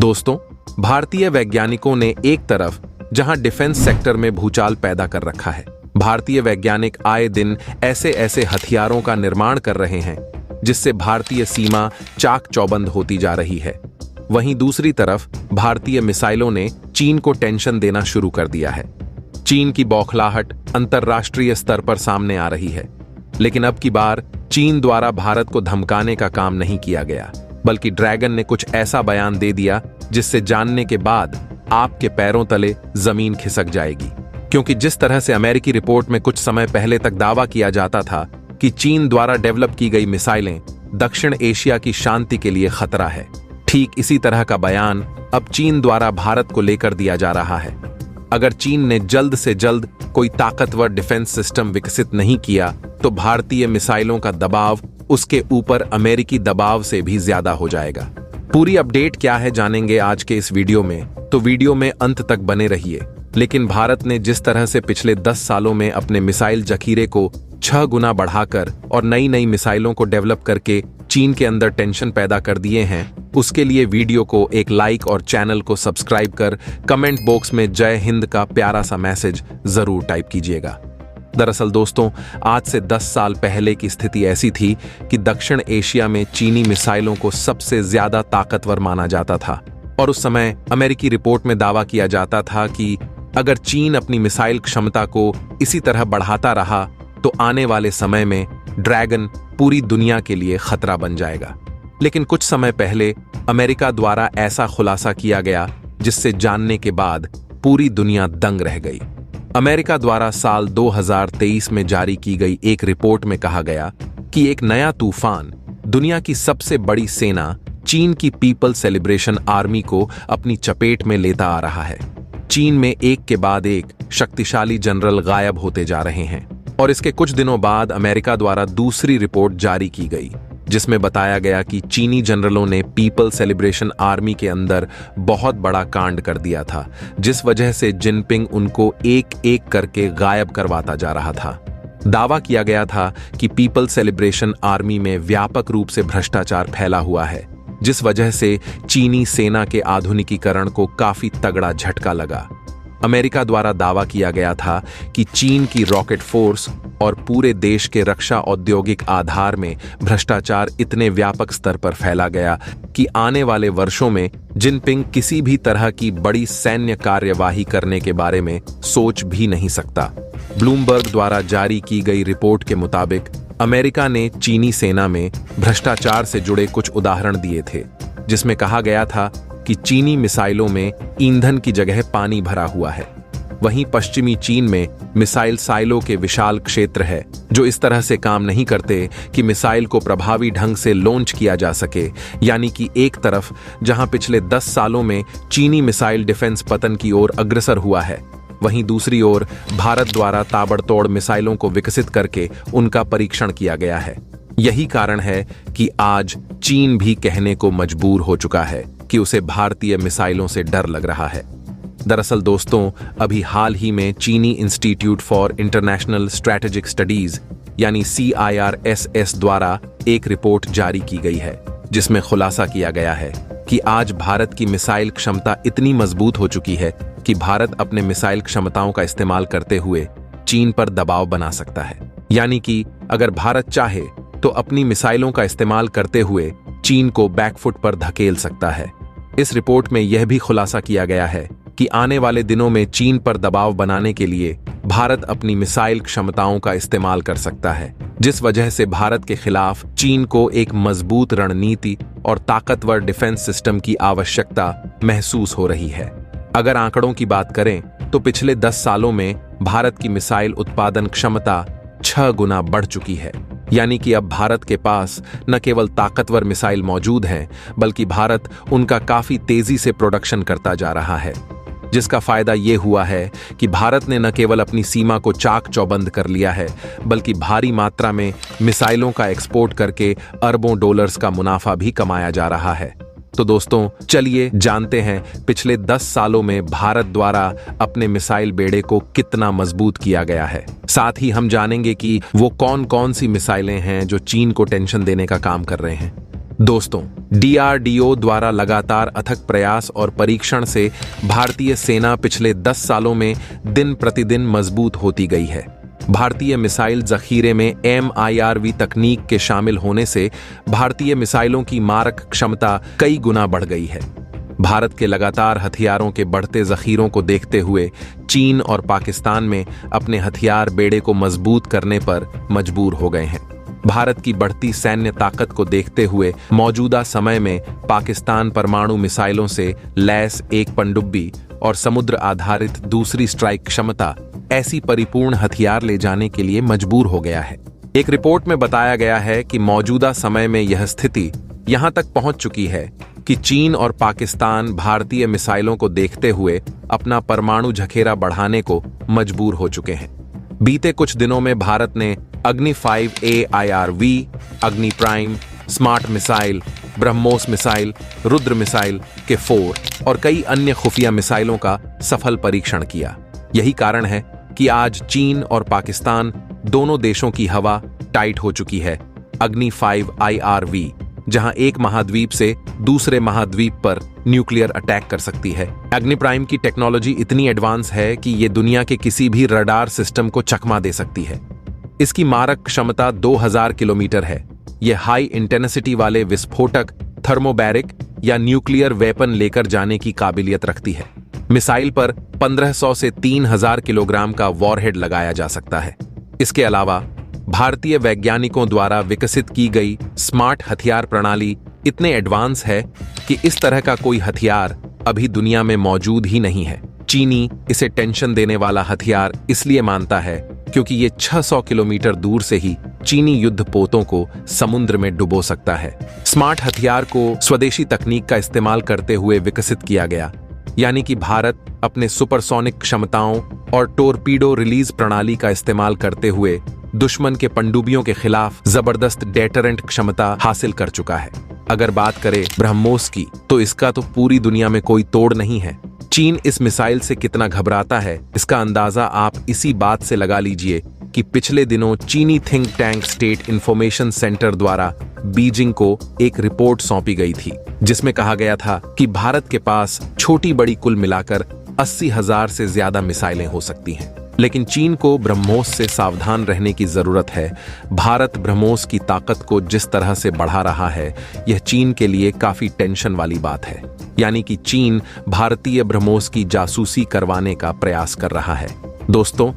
दोस्तों, भारतीय वैज्ञानिकों ने एक तरफ जहां डिफेंस सेक्टर में भूचाल पैदा कर रखा है, भारतीय वैज्ञानिक आए दिन ऐसे ऐसे हथियारों का निर्माण कर रहे हैं जिससे भारतीय सीमा चाक चौबंद होती जा रही है। वहीं दूसरी तरफ भारतीय मिसाइलों ने चीन को टेंशन देना शुरू कर दिया है। चीन की बौखलाहट अंतर्राष्ट्रीय स्तर पर सामने आ रही है, लेकिन अब की बार चीन द्वारा भारत को धमकाने का काम नहीं किया गया, बल्कि ड्रैगन ने कुछ ऐसा बयान दे दिया जिससे जानने के बाद आपके पैरों तले जमीन खिसक जाएगी। क्योंकि जिस तरह से अमेरिकी रिपोर्ट में कुछ समय पहले तक दावा किया जाता था कि चीन द्वारा डेवलप की गई मिसाइलें दक्षिण एशिया की शांति के लिए खतरा है, ठीक इसी तरह का बयान अब चीन द्वारा भारत को लेकर दिया जा रहा है। अगर चीन ने जल्द से जल्द कोई ताकतवर डिफेंस सिस्टम विकसित नहीं किया तो भारतीय मिसाइलों का दबाव उसके ऊपर अमेरिकी दबाव से भी ज्यादा हो जाएगा। पूरी अपडेट क्या है जानेंगे आज के इस वीडियो में, तो वीडियो में अंत तक बने रहिए। लेकिन भारत ने जिस तरह से पिछले 10 सालों में अपने मिसाइल जखीरे को 6 गुना बढ़ाकर और नई नई मिसाइलों को डेवलप करके चीन के अंदर टेंशन पैदा कर दिए हैं, उसके लिए वीडियो को एक लाइक और चैनल को सब्सक्राइब कर कमेंट बॉक्स में जय हिंद का प्यारा सा मैसेज जरूर टाइप कीजिएगा। दरअसल दोस्तों, आज से 10 साल पहले की स्थिति ऐसी थी कि दक्षिण एशिया में चीनी मिसाइलों को सबसे ज्यादा ताकतवर माना जाता था और उस समय अमेरिकी रिपोर्ट में दावा किया जाता था कि अगर चीन अपनी मिसाइल क्षमता को इसी तरह बढ़ाता रहा तो आने वाले समय में ड्रैगन पूरी दुनिया के लिए खतरा बन जाएगा। लेकिन कुछ समय पहले अमेरिका द्वारा ऐसा खुलासा किया गया जिससे जानने के बाद पूरी दुनिया दंग रह गई। अमेरिका द्वारा साल 2023 में जारी की गई एक रिपोर्ट में कहा गया कि एक नया तूफान दुनिया की सबसे बड़ी सेना चीन की पीपल्स लिबरेशन आर्मी को अपनी चपेट में लेता आ रहा है। चीन में एक के बाद एक शक्तिशाली जनरल गायब होते जा रहे हैं और इसके कुछ दिनों बाद अमेरिका द्वारा दूसरी रिपोर्ट जारी की गई जिसमें बताया गया कि चीनी जनरलों ने पीपल्स लिबरेशन आर्मी के अंदर बहुत बड़ा कांड कर दिया था, जिस वजह से जिनपिंग उनको एक एक करके गायब करवाता जा रहा था। दावा किया गया था कि पीपल्स लिबरेशन आर्मी में व्यापक रूप से भ्रष्टाचार फैला हुआ है, जिस वजह से चीनी सेना के आधुनिकीकरण को काफी तगड़ा झटका लगा। अमेरिका द्वारा दावा किया गया था कि चीन की रॉकेट फोर्स और पूरे देश के रक्षा औद्योगिक आधार में भ्रष्टाचार इतने व्यापक स्तर पर फैला गया कि आने वाले वर्षों में जिनपिंग किसी भी तरह की बड़ी सैन्य कार्यवाही करने के बारे में सोच भी नहीं सकता। ब्लूमबर्ग द्वारा जारी की गई रिपोर्ट के मुताबिक अमेरिका ने चीनी सेना में भ्रष्टाचार से जुड़े कुछ उदाहरण दिए थे, जिसमें कहा गया था कि चीनी मिसाइलों में ईंधन की जगह पानी भरा हुआ है। वहीं पश्चिमी चीन में मिसाइल साइलो के विशाल क्षेत्र है जो इस तरह से काम नहीं करते कि मिसाइल को प्रभावी ढंग से लॉन्च किया जा सके। यानी कि एक तरफ जहां पिछले 10 सालों में चीनी मिसाइल डिफेंस पतन की ओर अग्रसर हुआ है, वहीं दूसरी ओर भारत द्वारा ताबड़तोड़ मिसाइलों को विकसित करके उनका परीक्षण किया गया है। यही कारण है कि आज चीन भी कहने को मजबूर हो चुका है कि उसे भारतीय मिसाइलों से डर लग रहा है। दरअसल दोस्तों, अभी हाल ही में चीनी institute for international strategic studies यानी CIRSS द्वारा एक रिपोर्ट जारी की गई है जिसमें खुलासा किया गया है कि आज भारत की मिसाइल क्षमता इतनी मजबूत हो चुकी है कि भारत अपने मिसाइल क्षमताओं का इस्तेमाल करते हुए चीन पर दबाव बना सकता है। यानी कि अगर भारत चाहे तो अपनी मिसाइलों का इस्तेमाल करते हुए चीन को बैकफुट पर धकेल सकता है। इस रिपोर्ट में यह भी खुलासा किया गया है कि आने वाले दिनों में चीन पर दबाव बनाने के लिए भारत अपनी मिसाइल क्षमताओं का इस्तेमाल कर सकता है, जिस वजह से भारत के खिलाफ चीन को एक मजबूत रणनीति और ताकतवर डिफेंस सिस्टम की आवश्यकता महसूस हो रही है। अगर आंकड़ों की बात करें तो पिछले 10 सालों में भारत की मिसाइल उत्पादन क्षमता 6 गुना बढ़ चुकी है। यानी कि अब भारत के पास न केवल ताकतवर मिसाइल मौजूद हैं, बल्कि भारत उनका काफी तेजी से प्रोडक्शन करता जा रहा है, जिसका फायदा ये हुआ है कि भारत ने न केवल अपनी सीमा को चाक चौबंद कर लिया है, बल्कि भारी मात्रा में मिसाइलों का एक्सपोर्ट करके अरबों डॉलर्स का मुनाफा भी कमाया जा रहा है। तो दोस्तों, चलिए जानते हैं पिछले 10 सालों में भारत द्वारा अपने मिसाइल बेड़े को कितना मजबूत किया गया है। साथ ही हम जानेंगे कि वो कौन कौन सी मिसाइलें हैं जो चीन को टेंशन देने का काम कर रहे हैं। दोस्तों, DRDO द्वारा लगातार अथक प्रयास और परीक्षण से भारतीय सेना पिछले 10 सालों में दिन प्रतिदिन मजबूत होती गई है। भारतीय मिसाइल जखीरे में MIRV तकनीक के शामिल होने से भारतीय मिसाइलों की मारक क्षमता कई गुना बढ़ गई है। भारत के लगातार हथियारों के बढ़ते जखीरों को देखते हुए चीन और पाकिस्तान में अपने हथियार बेड़े को मजबूत करने पर मजबूर हो गए हैं। भारत की बढ़ती सैन्य ताकत को देखते हुए मौजूदा समय में पाकिस्तान परमाणु मिसाइलों से लैस एक पनडुब्बी और समुद्र आधारित दूसरी स्ट्राइक क्षमता ऐसी परिपूर्ण हथियार ले जाने के लिए मजबूर हो गया है। एक रिपोर्ट में बताया गया है कि मौजूदा समय में यह स्थिति यहां तक पहुंच चुकी है कि चीन और पाकिस्तान भारतीय मिसाइलों को देखते हुए अपना परमाणु जखेरा बढ़ाने को मजबूर हो चुके हैं। बीते कुछ दिनों में भारत ने अग्नि 5A IRV, अग्नि prime, smart missile, BrahMos missile, Rudra missile के 4 और कई अन्य खुफिया मिसाइलों का सफल परीक्षण किया। यही कारण है कि आज चीन और पाकिस्तान दोनों देशों की हवा टाइट हो चुकी है। अग्नि 5 IRV जहां एक महाद्वीप से दूसरे महाद्वीप पर न्यूक्लियर अटैक कर सकती है। अग्नि प्राइम की टेक्नोलॉजी इतनी एडवांस है कि ये दुनिया के किसी भी रडार सिस्टम को चकमा दे सकती है। इसकी मारक क्षमता 2000 किलोमीटर है। यह हाई इंटेंसिटी वाले विस्फोटक, थर्मोबैरिक या न्यूक्लियर वेपन लेकर जाने की काबिलियत रखती है। मिसाइल पर 1500 से 3000 किलोग्राम का वॉरहेड लगाया जा सकता है। इसके अलावा भारतीय वैज्ञानिकों द्वारा विकसित की गई स्मार्ट हथियार प्रणाली इतने एडवांस है कि इस तरह का कोई हथियार अभी दुनिया में मौजूद ही नहीं है। चीनी इसे टेंशन देने वाला हथियार इसलिए मानता है क्योंकि ये 600 किलोमीटर दूर से ही चीनी युद्धपोतों को समुद्र में डुबो सकता है। स्मार्ट हथियार को स्वदेशी तकनीक का इस्तेमाल करते हुए विकसित किया गया, यानी कि भारत अपने सुपरसोनिक क्षमताओं और टोरपीडो रिलीज प्रणाली का इस्तेमाल करते हुए दुश्मन के पनडुब्बियों के खिलाफ जबरदस्त डेटरेंट क्षमता हासिल कर चुका है। अगर बात करें ब्रह्मोस की, तो इसका तो पूरी दुनिया में कोई तोड़ नहीं है। चीन इस मिसाइल से कितना घबराता है, इसका अंदाजा आप इसी बात से लगा लीजिए कि पिछले दिनों चीनी think tank state information centre द्वारा बीजिंग को एक रिपोर्ट सौंपी गई थी, जिसमें कहा गया था कि भारत के पास छोटी बड़ी कुल मिलाकर 80,000 से ज्यादा मिसाइलें हो सकती हैं। लेकिन चीन को ब्रह्मोस से सावधान रहने की जरूरत है। भारत ब्रह्मोस की ताकत को जिस तरह से बढ़ा रहा है, यह चीन के लिए काफी टेंशन वाली बात है। यानी कि चीन भारतीय ब्रह्मोस की जासूसी करवाने का प्रयास कर रहा है। दोस्तों,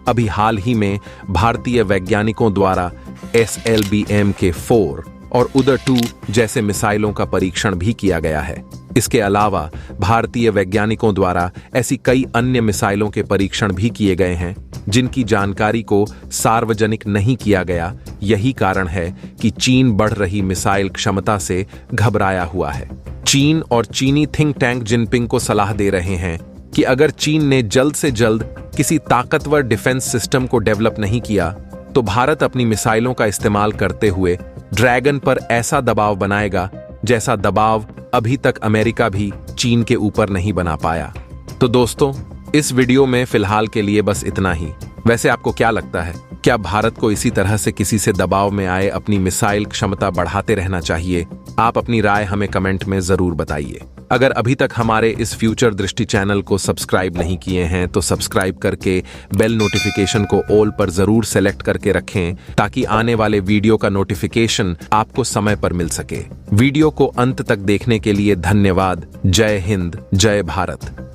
अभी हाल ही में भारतीय वैज्ञानिकों द्वारा SLBM-K4 और उदर 2 जैसे मिसाइलों का परीक्षण भी किया गया है। इसके अलावा भारतीय वैज्ञानिकों द्वारा ऐसी कई अन्य मिसाइलों के परीक्षण भी किए गए हैं, जिनकी जानकारी को सार्वजनिक नहीं किया गया। यही कारण है कि चीन बढ़ रही मिसाइल क्षमता से घबराया हुआ है। चीन और चीनी थिंक टैंक जिनपिंग को सलाह दे रहे हैं कि अगर चीन ने जल्द से जल्द किसी ताकतवर डिफेंस सिस्टम को डेवलप नहीं किया, तो भारत अपनी मिसाइलों का इस्तेमाल करते हुए ड्रैगन पर ऐसा दबाव बनाएगा जैसा दबाव अभी तक अमेरिका भी चीन के ऊपर नहीं बना पाया। तो दोस्तों, इस वीडियो में फिलहाल के लिए बस इतना ही। वैसे आपको क्या लगता है, क्या भारत को इसी तरह से किसी से दबाव में आए अपनी मिसाइल क्षमता बढ़ाते रहना चाहिए? आप अपनी राय हमें कमेंट में जरूर बताइए। अगर अभी तक हमारे इस फ्यूचर दृष्टि चैनल को सब्सक्राइब नहीं किए हैं तो सब्सक्राइब करके बेल नोटिफिकेशन को ऑल पर जरूर सेलेक्ट करके रखें, ताकि आने वाले वीडियो का नोटिफिकेशन आपको समय पर मिल सके। वीडियो को अंत तक देखने के लिए धन्यवाद। जय हिंद, जय भारत।